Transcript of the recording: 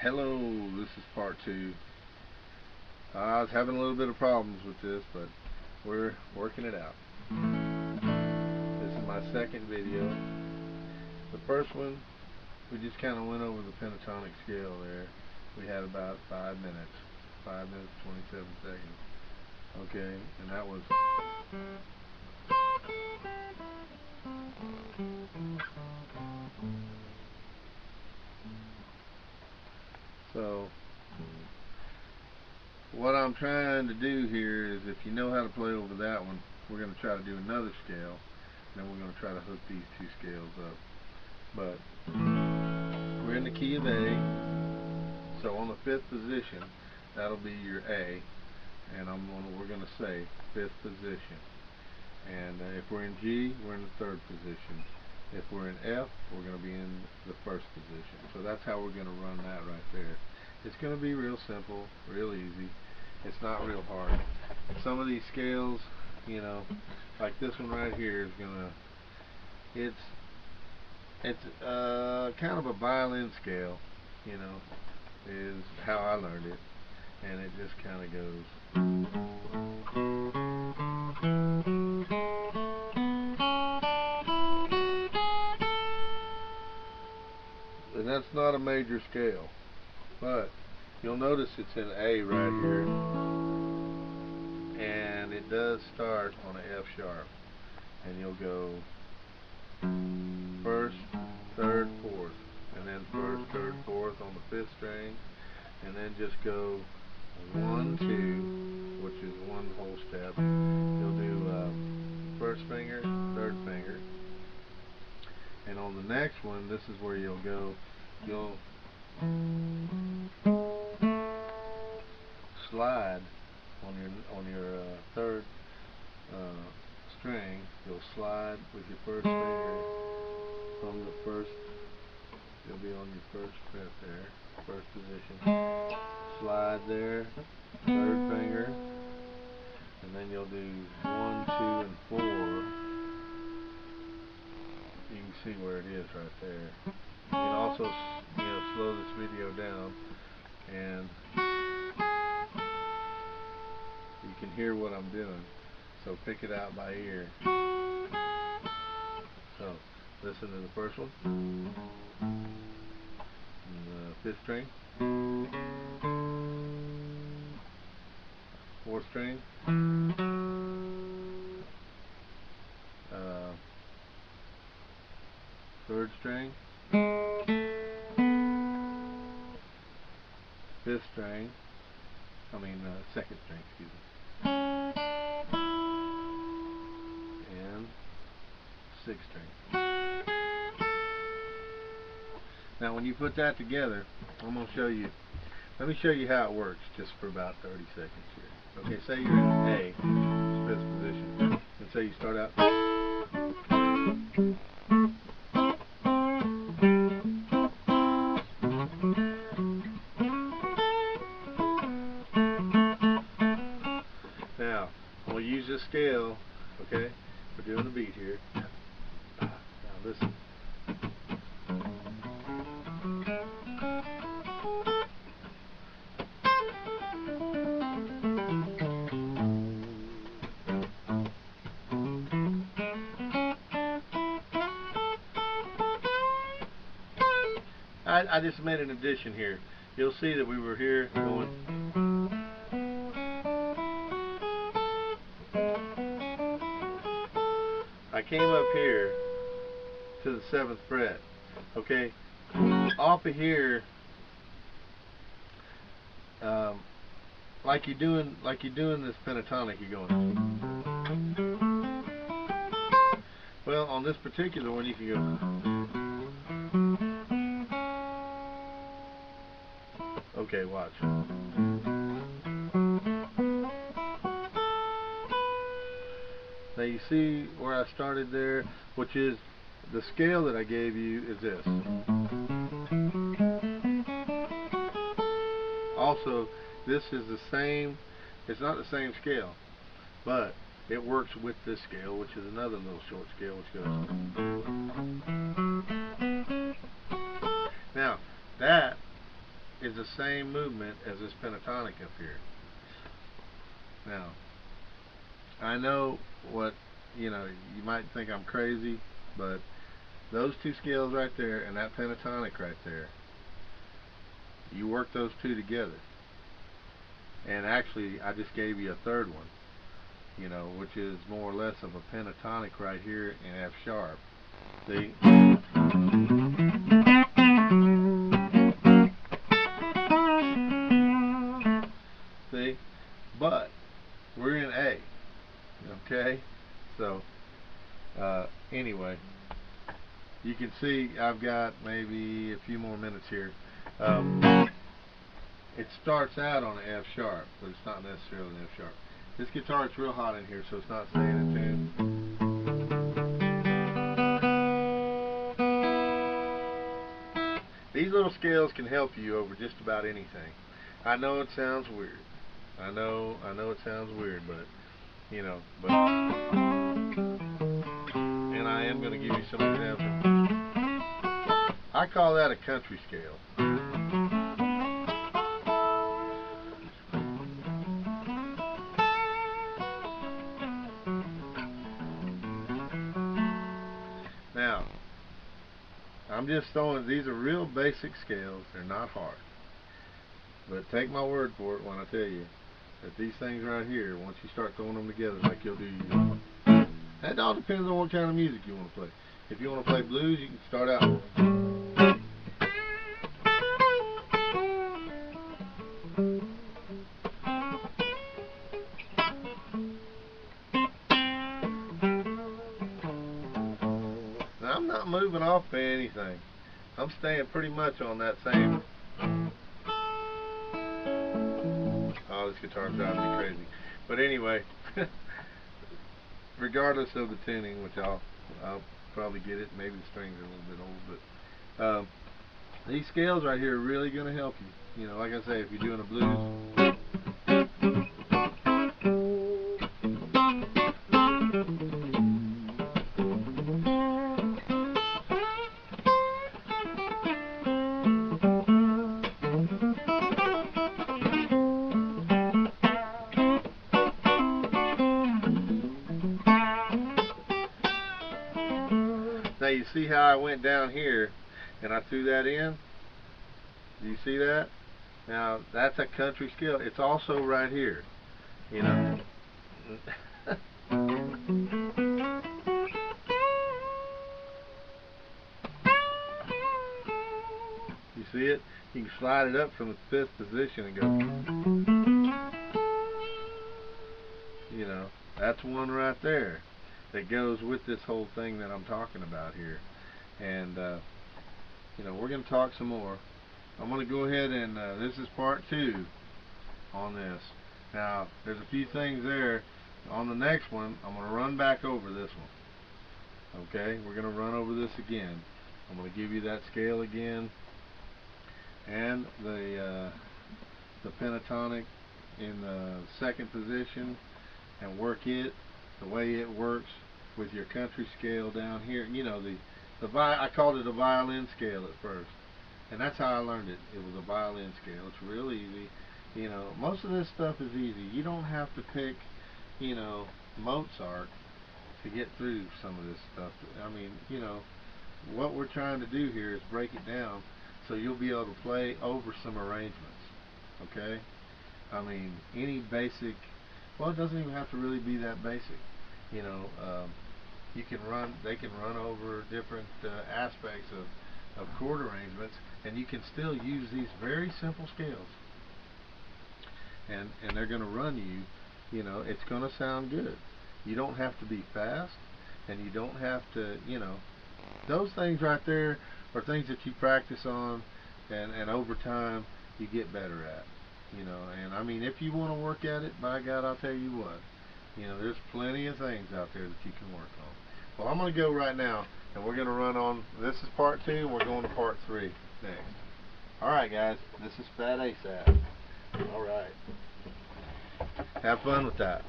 Hello, this is part 2. I was having a little bit of problems with this, but we're working it out. This is my second video. The first one, we just kind of went over the pentatonic scale there. We had about 5 minutes. 5 minutes, 27 seconds. Okay, and that was... So, what I'm trying to do here is, if you know how to play over that one, we're going to try to do another scale, and then we're going to try to hook these two scales up. But we're in the key of A, so on the 5th position, that'll be your A, and we're going to say 5th position. And if we're in G, we're in the 3rd position. If we're in F, we're going to be in the 1st position. So that's how we're going to run that right there. It's going to be real simple, real easy. It's not real hard. Some of these scales, you know, like this one right here is going to, it's kind of a violin scale, you know, is how I learned it. And it just kind of goes. And that's not a major scale, but you'll notice it's in A right here, and it does start on an F sharp, and you'll go 1st, 3rd, 4th, and then 1st, 3rd, 4th on the 5th string, and then just go 1, 2, which is one whole step. You'll do 1st finger, 3rd finger. And on the next one, this is where you'll go. You'll slide on your 3rd string. You'll slide with your 1st finger from the 1st. You'll be on your 1st fret there, 1st position. Slide there, 3rd finger, and then you'll do 1, 2, and 4. You can see where it is right there. You can also, you know, slow this video down, and you can hear what I'm doing. So pick it out by ear. So listen to the first one. And the 5th string, 4th string, 3rd string, 5th string, 2nd string, excuse me, and 6th string. Now when you put that together, I'm going to show you, let me show you how it works just for about 30 seconds here. Okay, say you're in A, 5th position, and say you start out. Now, I'm going to use this scale, okay? We're doing a beat here. Now listen. I just made an addition here. You'll see that we were here going. I came up here to the 7th fret. Okay, off of here, like you're doing this pentatonic, you're going. Well, on this particular one, you can go. Okay, watch. Now you see where I started there, which is the scale that I gave you is this. Also, this is the same, it's not the same scale, but it works with this scale, which is another little short scale, which goes. Now, that is the same movement as this pentatonic up here. Now, I know what, you might think I'm crazy, but those two scales right there and that pentatonic right there, you work those two together. And actually, I just gave you a third one, which is more or less of a pentatonic right here in F sharp. See? See? But we're in A. Okay? So, anyway, you can see I've got maybe a few more minutes here. It starts out on an F sharp, but it's not necessarily an F sharp. This guitar, it's real hot in here, so it's not staying in tune. These little scales can help you over just about anything. I know it sounds weird. I know it sounds weird, but and I am going to give you some examples. I call that a country scale. Now, I'm just throwing, these are real basic scales. They're not hard. But take my word for it when I tell you that these things right here, once you start throwing them together like you'll do, that all depends on what kind of music you want to play. If you want to play blues, you can start out. Now, I'm not moving off by anything. I'm staying pretty much on that same. Oh, this guitar's driving me crazy. But anyway, regardless of the tuning, which I'll probably get it. Maybe the strings are a little bit old, but these scales right here are really going to help you. Like I say, if you're doing a blues. Now you see how I went down here and I threw that in? Do you see that? Now that's a country scale. It's also right here. You see it? You can slide it up from the 5th position and go. That's one right there that goes with this whole thing that I'm talking about here. And we're going to talk some more. I'm going to go ahead and this is part 2 on this. Now there's a few things there. On the next one, I'm going to run back over this one. Okay, we're going to run over this again. I'm going to give you that scale again and the pentatonic in the 2nd position, and work it the way it works with your country scale down here. I called it a violin scale at first, and that's how I learned it. It was a violin scale. It's real easy. Most of this stuff is easy. You don't have to pick, Mozart to get through some of this stuff. I mean, what we're trying to do here is break it down so you'll be able to play over some arrangements. Okay? I mean, any basic. Well, it doesn't even have to really be that basic. They can run over different aspects of chord arrangements, and you can still use these very simple scales. And they're going to run you. It's going to sound good. You don't have to be fast, and you don't have to. Those things right there are things that you practice on, and over time you get better at. And I mean, if you want to work at it, by God, I'll tell you what, there's plenty of things out there that you can work on. Well, I'm going to go right now, and we're going to run on, this is part 2, and we're going to part 3 next. Alright guys, this is fatasat. Alright. Have fun with that.